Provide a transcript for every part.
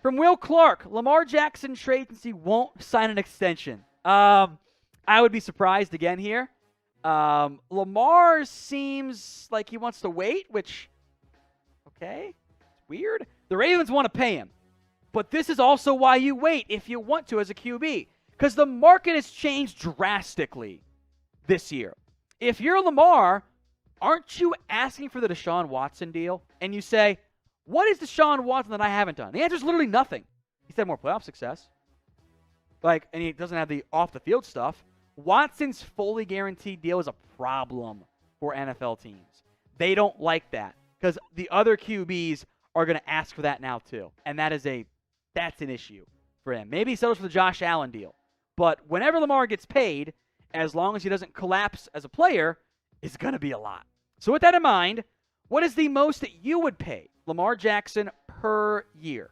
From Will Clark, Lamar Jackson trade since he won't sign an extension. I would be surprised again here. Lamar seems like he wants to wait, which, okay, it's weird. The Ravens want to pay him. But this is also why you wait if you want to as a QB. Because the market has changed drastically this year. If you're Lamar, aren't you asking for the Deshaun Watson deal? And you say, what is Deshaun Watson that I haven't done? The answer is literally nothing. He's had more playoff success. And he doesn't have the off-the-field stuff. Watson's fully guaranteed deal is a problem for NFL teams. They don't like that because the other QBs are going to ask for that now too. And that's an issue for him. Maybe he settles for the Josh Allen deal. But whenever Lamar gets paid, as long as he doesn't collapse as a player, it's going to be a lot. So with that in mind, what is the most that you would pay Lamar Jackson per year?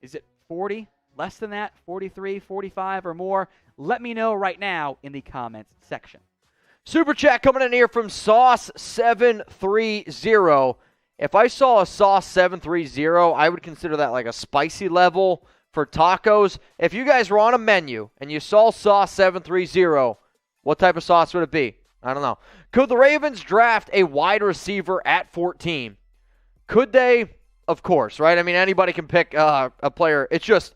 Is it 40? Less than that? 43, 45, or more? Let me know right now in the comments section. Super chat coming in here from Sauce730. If I saw a Sauce730, I would consider that like a spicy level for tacos. If you guys were on a menu and you saw Sauce730, what type of sauce would it be? I don't know. Could the Ravens draft a wide receiver at 14? Could they? Of course, right? I mean, anybody can pick a player. It's just,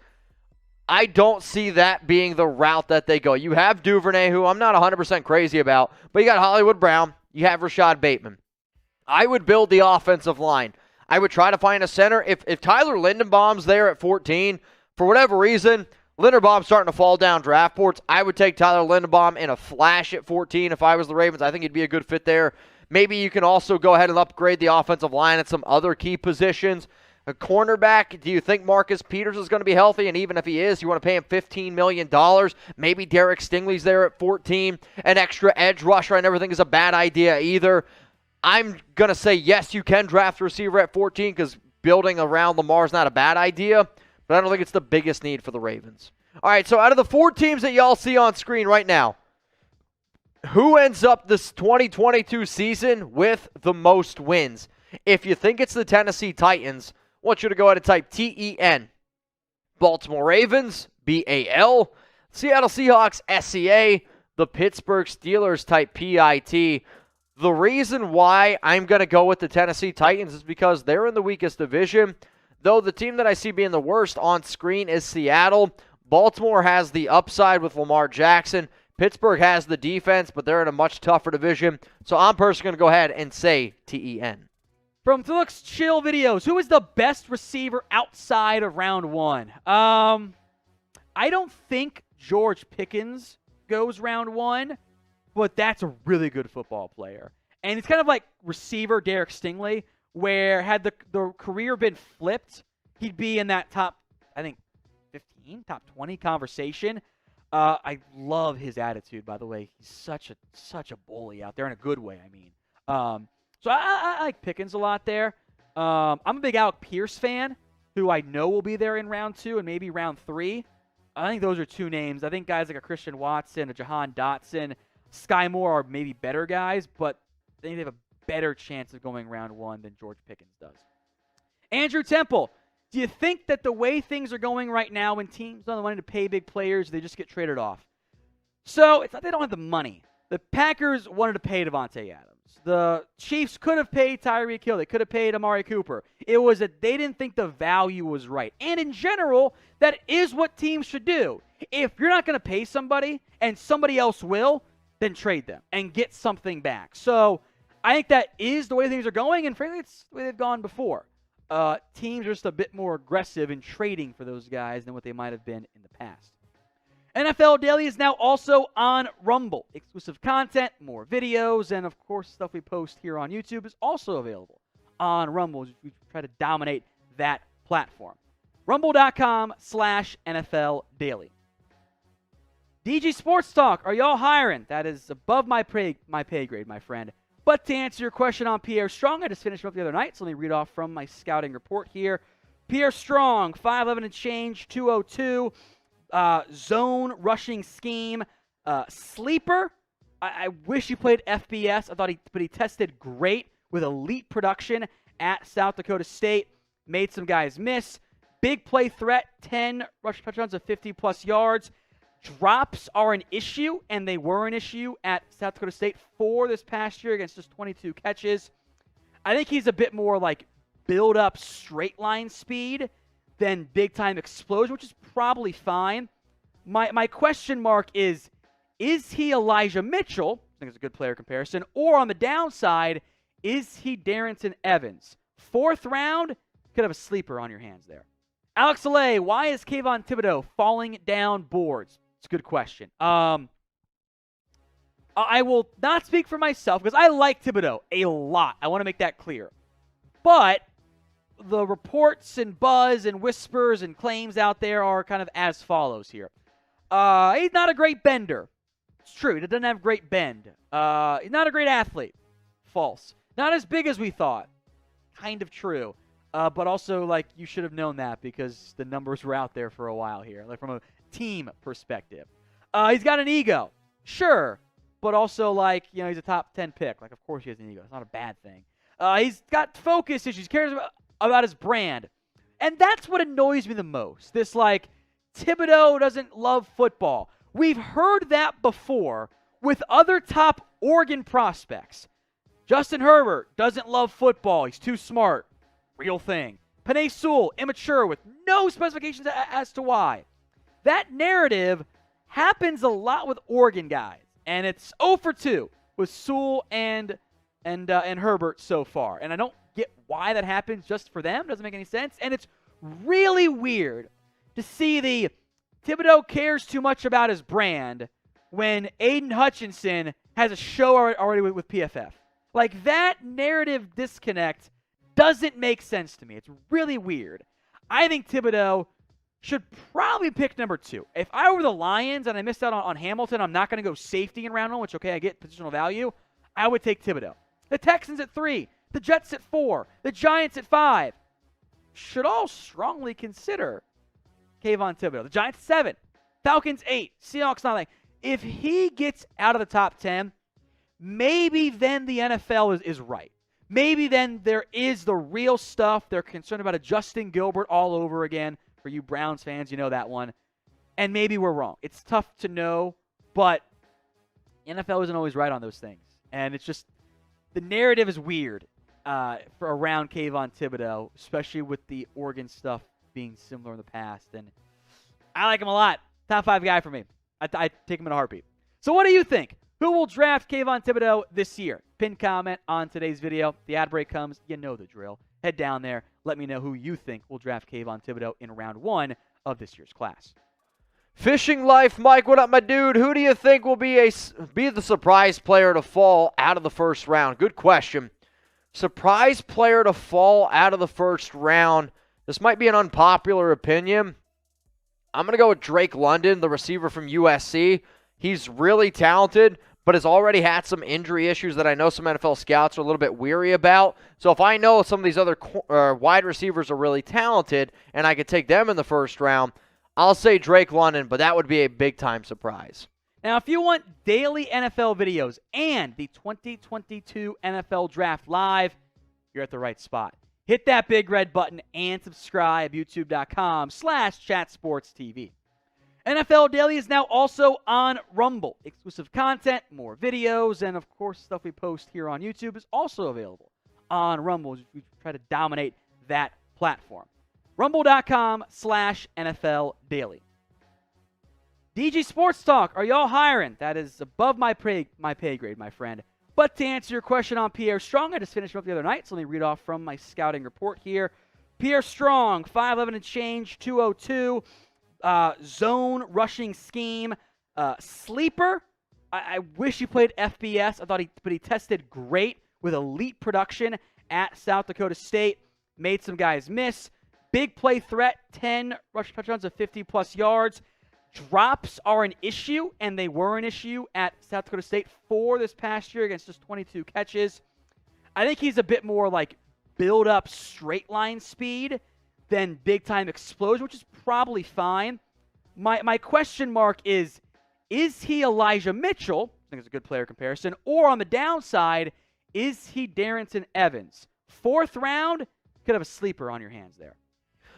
I don't see that being the route that they go. You have Duvernay, who I'm not 100% crazy about, but you got Hollywood Brown. You have Rashad Bateman. I would build the offensive line. I would try to find a center. If Tyler Linderbaum's there at 14, for whatever reason, Linderbaum's starting to fall down draft boards, I would take Tyler Linderbaum in a flash at 14 if I was the Ravens. I think he'd be a good fit there. Maybe you can also go ahead and upgrade the offensive line at some other key positions. A cornerback, do you think Marcus Peters is going to be healthy? And even if he is, you want to pay him $15 million. Maybe Derek Stingley's there at 14. An extra edge rusher I never think is a bad idea either. I'm going to say, yes, you can draft a receiver at 14 because building around Lamar is not a bad idea. But I don't think it's the biggest need for the Ravens. All right, so out of the 4 teams that y'all see on screen right now, who ends up this 2022 season with the most wins? If you think it's the Tennessee Titans, I want you to go ahead and type TEN. Baltimore Ravens, BAL. Seattle Seahawks, SCA. The Pittsburgh Steelers, type PIT. The reason why I'm going to go with the Tennessee Titans is because they're in the weakest division. Though the team that I see being the worst on screen is Seattle. Baltimore has the upside with Lamar Jackson. Pittsburgh has the defense, but they're in a much tougher division. So I'm personally going to go ahead and say TEN. From Felix Chill Videos, who is the best receiver outside of round 1? I don't think George Pickens goes round 1, but that's a really good football player. And it's kind of like receiver Derek Stingley, where had the career been flipped, he'd be in that top, I think, 15, top 20 conversation. I love his attitude, by the way. He's such a bully out there in a good way, I mean. So I like Pickens a lot there. I'm a big Alec Pierce fan, who I know will be there in round 2 and maybe round 3. I think those are 2 names. I think guys like a Christian Watson, a Jahan Dotson, Sky Moore are maybe better guys, but I think they have a better chance of going round 1 than George Pickens does. Andrew Temple, do you think that the way things are going right now when teams don't have the money to pay big players, they just get traded off? So it's not they don't have the money. The Packers wanted to pay Devontae Adams. The Chiefs could have paid Tyreek Hill. They could have paid Amari Cooper. It was that they didn't think the value was right. And in general, that is what teams should do. If you're not going to pay somebody and somebody else will, then trade them and get something back. So I think that is the way things are going, and frankly, it's the way they've gone before. Teams are just a bit more aggressive in trading for those guys than what they might have been in the past. NFL Daily is now also on Rumble. Exclusive content, more videos, and of course, stuff we post here on YouTube is also available on Rumble. We try to dominate that platform. Rumble.com/NFL Daily. DG Sports Talk, are y'all hiring? That is above my pay grade, my friend. But to answer your question on Pierre Strong, I just finished up the other night, so let me read off from my scouting report here. Pierre Strong, 5'11" and change, 202. Zone rushing scheme. Sleeper. I wish he played FBS. But he tested great with elite production at South Dakota State. Made some guys miss. Big play threat, 10 rush touchdowns of 50-plus yards. Drops are an issue, and they were an issue at South Dakota State 4 this past year against just 22 catches. I think he's a bit more like build-up straight line speed than big-time explosion, which is probably fine. My question mark is he Elijah Mitchell? I think it's a good player comparison. Or on the downside, is he Darrington Evans? 4th round, could have a sleeper on your hands there. Alex Alay, why is Kayvon Thibodeaux falling down boards? It's a good question. I will not speak for myself because I like Thibodeaux a lot. I want to make that clear. But the reports and buzz and whispers and claims out there are kind of as follows here. He's not a great bender. It's true. He doesn't have great bend. He's not a great athlete. False. Not as big as we thought. Kind of true. But also, like, you should have known that because the numbers were out there for a while here, like from a team perspective. He's got an ego. Sure. But also, like, you know, he's a top 10 pick. Like, of course he has an ego. It's not a bad thing. He's got focus issues. He cares about his brand. And that's what annoys me the most. This, like, Thibodeaux doesn't love football. We've heard that before with other top Oregon prospects. Justin Herbert doesn't love football. He's too smart. Real thing. Penei Sewell, immature with no specifications as to why. That narrative happens a lot with Oregon guys. And it's 0 for 2 with Sewell and Herbert so far. And I don't get why that happens just for them. Doesn't make any sense. And it's really weird to see the Thibodeaux cares too much about his brand when Aiden Hutchinson has a show already with PFF. Like, that narrative disconnect doesn't make sense to me. It's really weird. I think Thibodeaux should probably pick number 2. If I were the Lions and I missed out on Hamilton, I'm not going to go safety in round 1, which, okay, I get positional value. I would take Thibodeaux. The Texans at 3. The Jets at 4. The Giants at 5. Should all strongly consider Kayvon Thibodeaux. The Giants at 7. Falcons 8. Seahawks 9. If he gets out of the top 10, maybe then the NFL is right. Maybe then there is the real stuff. They're concerned about a Justin Gilbert all over again. For you Browns fans, you know that one. And maybe we're wrong. It's tough to know, but the NFL isn't always right on those things. And it's just, the narrative is weird for around Kayvon Thibodeaux, especially with the Oregon stuff being similar in the past. And I like him a lot. Top 5 guy for me. I take him in a heartbeat. So what do you think? Who will draft Kayvon Thibodeaux this year? Pin comment on today's video. The ad break comes. You know the drill. Head down there. Let me know who you think will draft Kayvon Thibodeaux in round 1 of this year's class. Fishing Life, Mike, what up, my dude? Who do you think will be the surprise player to fall out of the first round? Good question. Surprise player to fall out of the first round. This might be an unpopular opinion. I'm going to go with Drake London, the receiver from USC. He's really talented, but has already had some injury issues that I know some NFL scouts are a little bit weary about. So if I know some of these other wide receivers are really talented and I could take them in the first round, I'll say Drake London, but that would be a big-time surprise. Now, if you want daily NFL videos and the 2022 NFL Draft Live, you're at the right spot. Hit that big red button and subscribe, youtube.com/chatsportstv. NFL Daily is now also on Rumble. Exclusive content, more videos, and of course stuff we post here on YouTube is also available on Rumble. We try to dominate that platform. Rumble.com/NFL Daily. DG Sports Talk, are y'all hiring? That is above my pay grade, my friend. But to answer your question on Pierre Strong, I just finished him up the other night, so let me read off from my scouting report here. Pierre Strong, 5'11" and change, 202. Zone rushing scheme, sleeper. I wish he played FBS. But he tested great with elite production at South Dakota State. Made some guys miss. Big play threat, 10 rush touchdowns of 50-plus yards. Drops are an issue, and they were an issue at South Dakota State 4 this past year against just 22 catches. I think he's a bit more like build-up straight line speed than big-time explosion, which is probably fine. My question mark is he Elijah Mitchell? I think it's a good player comparison. Or on the downside, is he Darrington Evans? 4th round, could have a sleeper on your hands there.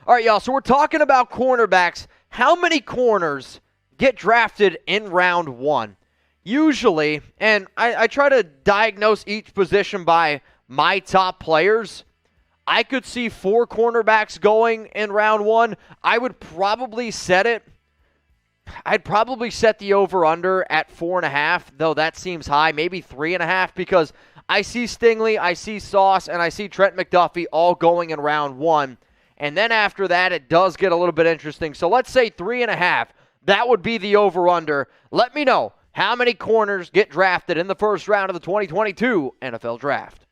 All right, y'all, so we're talking about cornerbacks. How many corners get drafted in round 1? Usually, and I try to diagnose each position by my top players. I could see 4 cornerbacks going in round 1. I would probably set it. I'd probably set the over-under at 4.5, though that seems high. Maybe 3.5, because I see Stingley, I see Sauce, and I see Trent McDuffie all going in round 1. And then after that, it does get a little bit interesting. So let's say 3.5. That would be the over-under. Let me know how many corners get drafted in the first round of the 2022 NFL Draft.